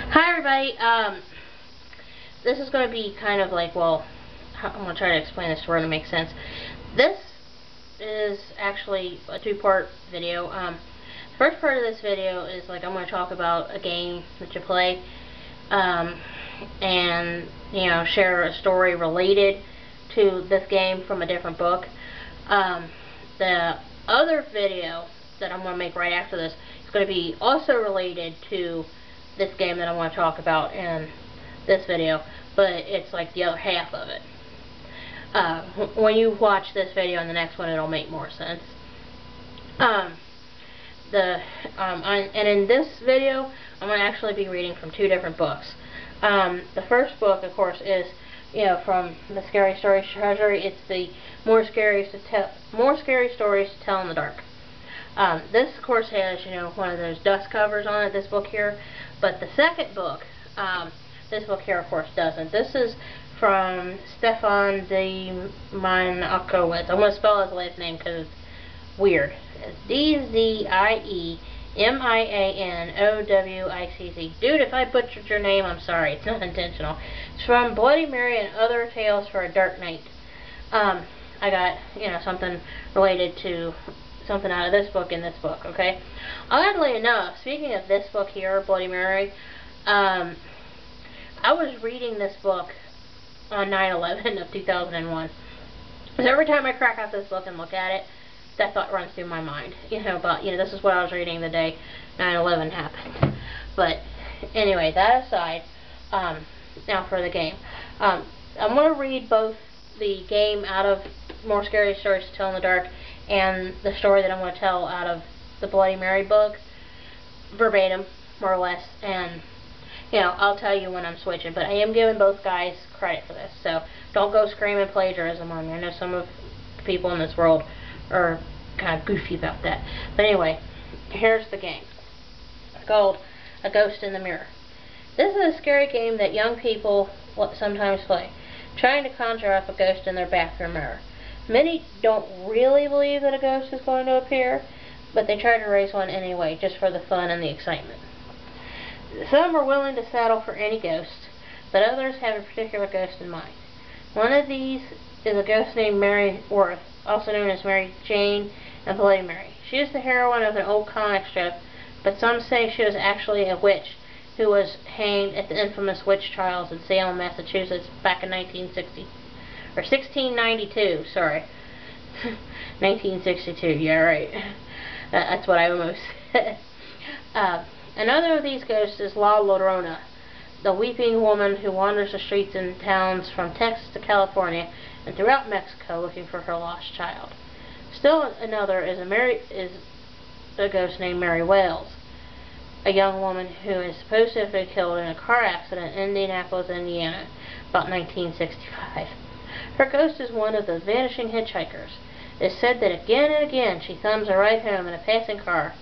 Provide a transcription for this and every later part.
Hi everybody, this is going to be kind of like, well, I'm going to try to explain this to where it makes sense. This is actually a two-part video. The first part of this video is like I'm going to talk about a game that you play, and, you know, share a story related to this game from a different book. The other video that I'm going to make right after this is going to be also related to this game that I want to talk about in this video, but it's like the other half of it. When you watch this video and the next one, it'll make more sense. And in this video, I'm going to actually be reading from two different books. The first book, of course, is, you know, from the Scary Stories Treasury. It's the More Scary Stories to Tell in the Dark. This, of course, has, you know, one of those dust covers on it, this book here. But the second book, this book here, of course, doesn't. This is from Stefan D. Mianowicz. I'm going to spell his last name because it's weird. It's D-Z-I-E-M-I-A-N-O-W-I-C-Z. Dude, if I butchered your name, I'm sorry. It's not intentional. It's from Bloody Mary and Other Tales for a Dark Night. I got, you know, something related to something out of this book in this book, okay? Oddly enough, speaking of this book here, Bloody Mary, I was reading this book on 9/11 of 2001. So every time I crack out this book and look at it, that thought runs through my mind. You know, about, you know, this is what I was reading the day 9/11 happened. But anyway, that aside, now for the game. I'm going to read both the game out of More Scary Stories to Tell in the Dark and the story that I'm going to tell out of the Bloody Mary book, verbatim, more or less, and, you know, I'll tell you when I'm switching, but I am giving both guys credit for this, so don't go screaming plagiarism on me. I know some of the people in this world are kind of goofy about that. But anyway, here's the game. It's called A Ghost in the Mirror. This is a scary game that young people sometimes play, trying to conjure up a ghost in their bathroom mirror. Many don't really believe that a ghost is going to appear, but they try to raise one anyway, just for the fun and the excitement. Some are willing to settle for any ghost, but others have a particular ghost in mind. One of these is a ghost named Mary Worth, also known as Mary Jane and Bloody Mary. She is the heroine of an old comic strip, but some say she was actually a witch who was hanged at the infamous witch trials in Salem, Massachusetts back in 1692, sorry. 1962, yeah, right. That's what I almost said. Another of these ghosts is La Llorona, the weeping woman who wanders the streets and towns from Texas to California and throughout Mexico looking for her lost child. Still another is a ghost named Mary Wales, a young woman who is supposed to have been killed in a car accident in Indianapolis, Indiana, about 1965. Her ghost is one of the vanishing hitchhikers. It is said that again and again she thumbs a ride home in a passing car,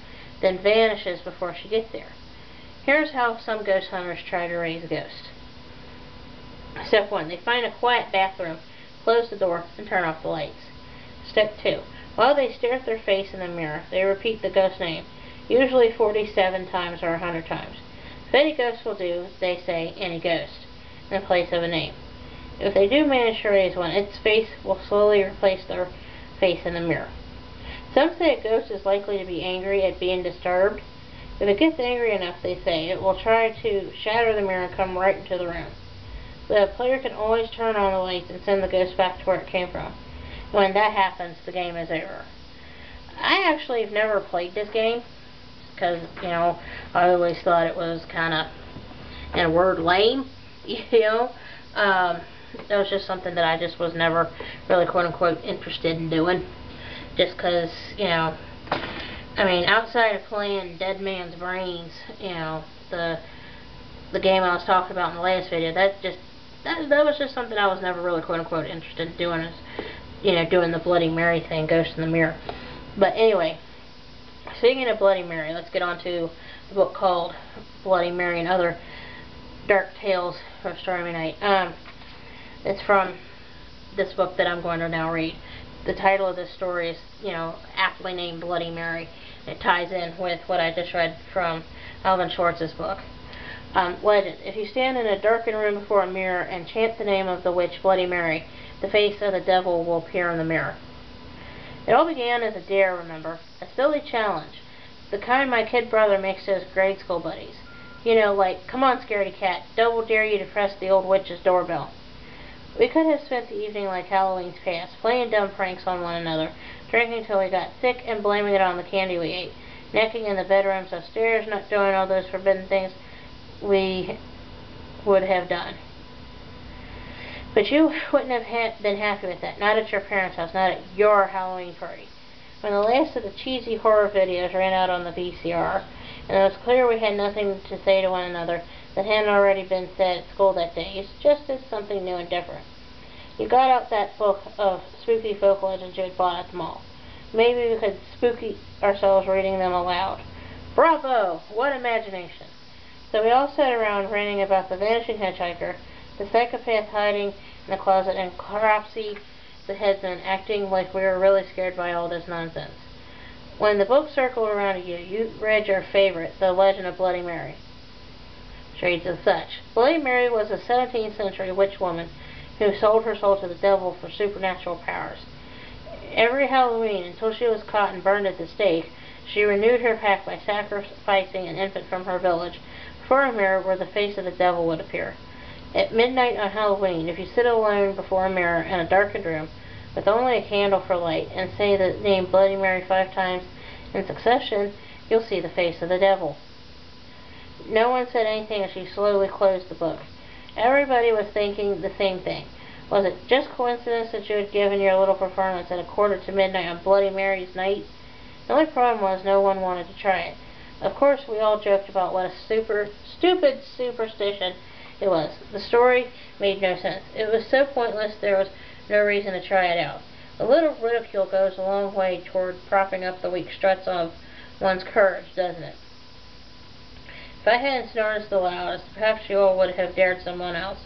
then vanishes before she gets there. Here's how some ghost hunters try to raise a ghost. Step 1. They find a quiet bathroom, close the door, and turn off the lights. Step 2. While they stare at their face in the mirror, they repeat the ghost name, usually 47 times or 100 times. If any ghost will do, they say any ghost, in place of a name. If they do manage to raise one, its face will slowly replace their face in the mirror. Some say a ghost is likely to be angry at being disturbed. If it gets angry enough, they say, it will try to shatter the mirror and come right into the room. The player can always turn on the lights and send the ghost back to where it came from. When that happens, the game is over. I actually have never played this game because, you know, I always thought it was kind of, in a word, lame, you know. That was just something that I just was never really, quote-unquote, interested in doing. Just because, you know, I mean, outside of playing Dead Man's Brains, you know, the game I was talking about in the last video, that was just something I was never really, quote-unquote, interested in doing, is, you know, doing the Bloody Mary thing, Ghost in the Mirror. But anyway, speaking of Bloody Mary, let's get on to the book called Bloody Mary and Other Dark Tales for a Stormy Night. It's from this book that I'm going to now read. The title of this story is, you know, aptly named Bloody Mary. It ties in with what I just read from Alvin Schwartz's book. Legend. If you stand in a darkened room before a mirror and chant the name of the witch Bloody Mary, the face of the devil will appear in the mirror. It all began as a dare, remember? A silly challenge. The kind my kid brother makes to his grade school buddies. You know, like, come on, scaredy cat, double dare you to press the old witch's doorbell. We could have spent the evening like Halloween's past, playing dumb pranks on one another, drinking till we got sick and blaming it on the candy we ate, necking in the bedrooms upstairs, not doing all those forbidden things we would have done. But you wouldn't have been happy with that, not at your parents' house, not at your Halloween party. When the last of the cheesy horror videos ran out on the VCR, and it was clear we had nothing to say to one another that hadn't already been said at school that day, you suggested something new and different. You got out that book of spooky folk legends you had bought at the mall. Maybe we could spooky ourselves reading them aloud. Bravo! What imagination! So we all sat around ranting about the vanishing hitchhiker, the psychopath hiding in the closet, and Cropsy the headsman acting like we were really scared by all this nonsense. When the book circled around you, you read your favorite, The Legend of Bloody Mary. Shades of such. Bloody Mary was a 17th century witch woman who sold her soul to the devil for supernatural powers. Every Halloween, until she was caught and burned at the stake, she renewed her pact by sacrificing an infant from her village before a mirror where the face of the devil would appear. At midnight on Halloween, if you sit alone before a mirror in a darkened room with only a candle for light and say the name Bloody Mary 5 times in succession, you'll see the face of the devil. No one said anything as she slowly closed the book. Everybody was thinking the same thing. Was it just coincidence that you had given your little performance at 1:45 on Bloody Mary's night? The only problem was no one wanted to try it. Of course, we all joked about what a stupid superstition it was. The story made no sense. It was so pointless there was no reason to try it out. A little ridicule goes a long way toward propping up the weak struts of one's courage, doesn't it? If I hadn't snorted the loudest, perhaps you all would have dared someone else.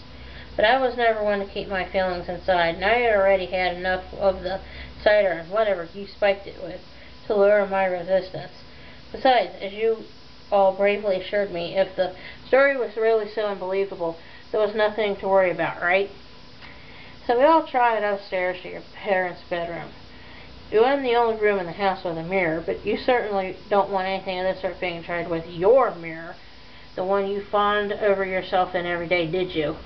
But I was never one to keep my feelings inside, and I had already had enough of the cider and whatever you spiked it with to lower my resistance. Besides, as you all bravely assured me, if the story was really so unbelievable, there was nothing to worry about, right? So we all trotted upstairs to your parents' bedroom. It wasn't the only room in the house with a mirror, but you certainly don't want anything of this sort being tried with your mirror, the one you fawned over yourself in every day, did you?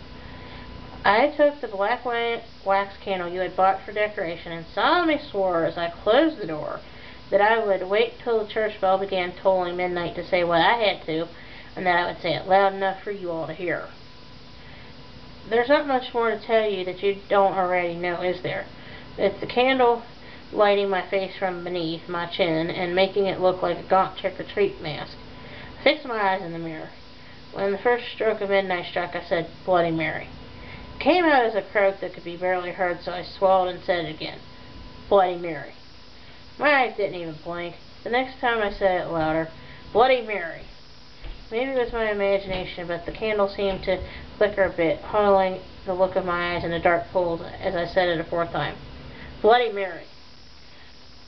I took the black wax candle you had bought for decoration and solemnly swore as I closed the door that I would wait till the church bell began tolling midnight to say what I had to, and that I would say it loud enough for you all to hear. There's not much more to tell you that you don't already know, is there? It's the candle lighting my face from beneath my chin and making it look like a gaunt trick-or-treat mask. I fixed my eyes in the mirror. When the first stroke of midnight struck, I said, Bloody Mary. It came out as a croak that could be barely heard, so I swallowed and said it again. Bloody Mary. My eyes didn't even blink. The next time I said it louder, Bloody Mary. Maybe it was my imagination, but the candle seemed to flicker a bit, huddling the look of my eyes in the dark pools as I said it a 4th time. Bloody Mary.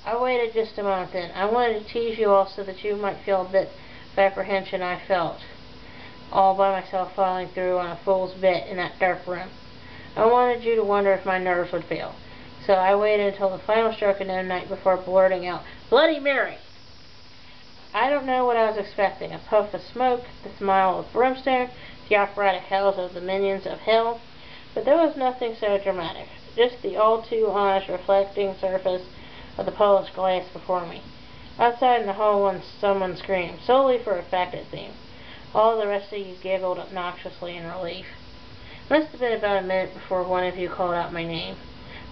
I waited just a moment then. I wanted to tease you all so that you might feel a bit of apprehension I felt, all by myself following through on a fool's bit in that dark room. I wanted you to wonder if my nerves would fail. So I waited until the final stroke of midnight before blurting out, Bloody Mary! I don't know what I was expecting. A puff of smoke, the smile of brimstone, the operatic howls of the minions of hell. But there was nothing so dramatic. Just the all too honest reflecting surface of the polished glass before me. Outside in the hall someone screamed, solely for effect it seemed. All the rest of you giggled obnoxiously in relief. It must have been about a minute before one of you called out my name.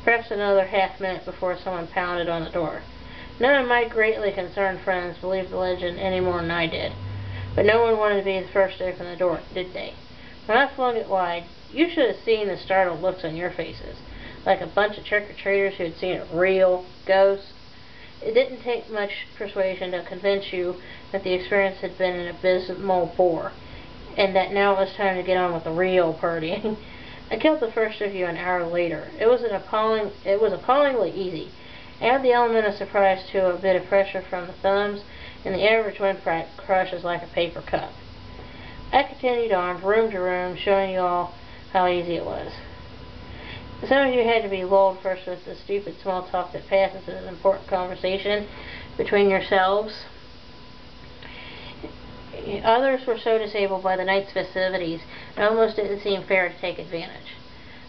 Perhaps another half-minute before someone pounded on the door. None of my greatly concerned friends believed the legend any more than I did. But no one wanted to be the first to open the door, did they? When I flung it wide, you should have seen the startled looks on your faces, like a bunch of trick-or-treaters who had seen a real ghost. It didn't take much persuasion to convince you that the experience had been an abysmal bore, and that now it was time to get on with the real partying. I killed the first of you an hour later. It was appallingly easy. Add the element of surprise to a bit of pressure from the thumbs, and the average windpipe crushes like a paper cup. I continued on, room to room, showing you all how easy it was. Some of you had to be lulled first with the stupid small talk that passes as important conversation between yourselves. Others were so disabled by the night's festivities, it almost didn't seem fair to take advantage.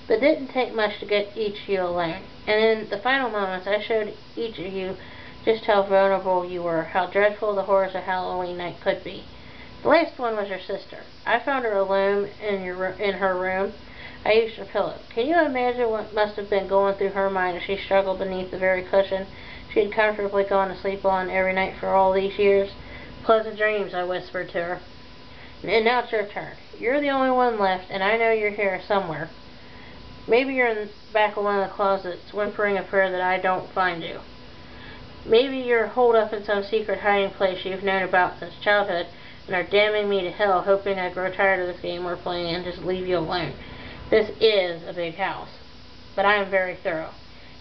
But it didn't take much to get each of you alone, and in the final moments I showed each of you just how vulnerable you were, how dreadful the horrors of Halloween night could be. The last one was your sister. I found her alone in her room. I used her pillow. Can you imagine what must have been going through her mind as she struggled beneath the very cushion she had comfortably gone to sleep on every night for all these years? Pleasant dreams, I whispered to her. And now it's your turn. You're the only one left, and I know you're here somewhere. Maybe you're in the back of one of the closets, whimpering a prayer that I don't find you. Maybe you're holed up in some secret hiding place you've known about since childhood, and are damning me to hell, hoping I grow tired of this game we're playing and just leave you alone. This is a big house, but I am very thorough.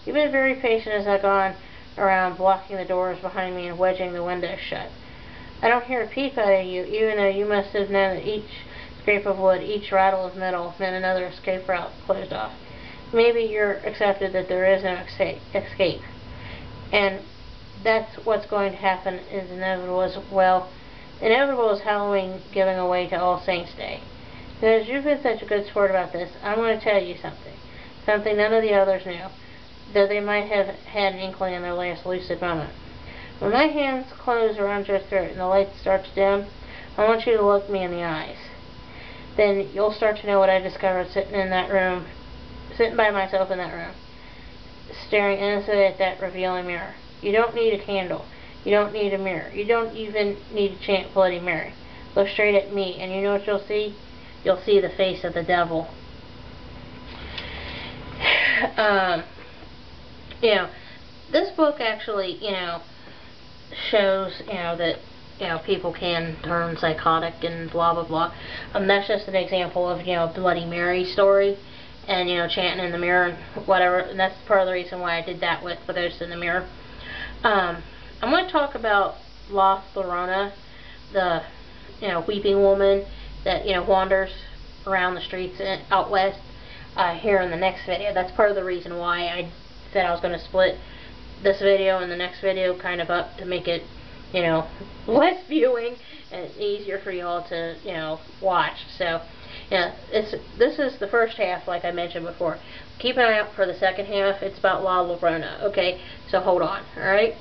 You've been very patient as I've gone around blocking the doors behind me and wedging the windows shut. I don't hear a peep out of you, even though you must have known that each scrape of wood, each rattle of metal meant another escape route closed off. Maybe you're accepted that there is no escape, and that's what's going to happen is inevitable as well. Inevitable is Halloween giving away to All Saints Day. Because you've been such a good sport about this, I'm going to tell you something. Something none of the others knew, though they might have had an inkling in their last lucid moment. When my hands close around your throat and the light starts to dim, I want you to look me in the eyes. Then you'll start to know what I discovered sitting by myself in that room, staring innocently at that revealing mirror. You don't need a candle. You don't need a mirror. You don't even need to chant Bloody Mary. Look straight at me, and you know what you'll see? You'll see the face of the devil. This book actually, shows, that, people can turn psychotic and blah, blah, blah. That's just an example of, Bloody Mary story and, chanting in the mirror and whatever. And that's part of the reason why I did that with The Ghost in the Mirror. I'm going to talk about La Llorona, the, weeping woman that, wanders around the streets out west here in the next video. That's part of the reason why I said I was going to split this video and the next video kind of up to make it, less viewing and easier for y'all to, watch. So, this is the first half, like I mentioned before. Keep an eye out for the second half. It's about La Llorona, okay? So hold on, alright?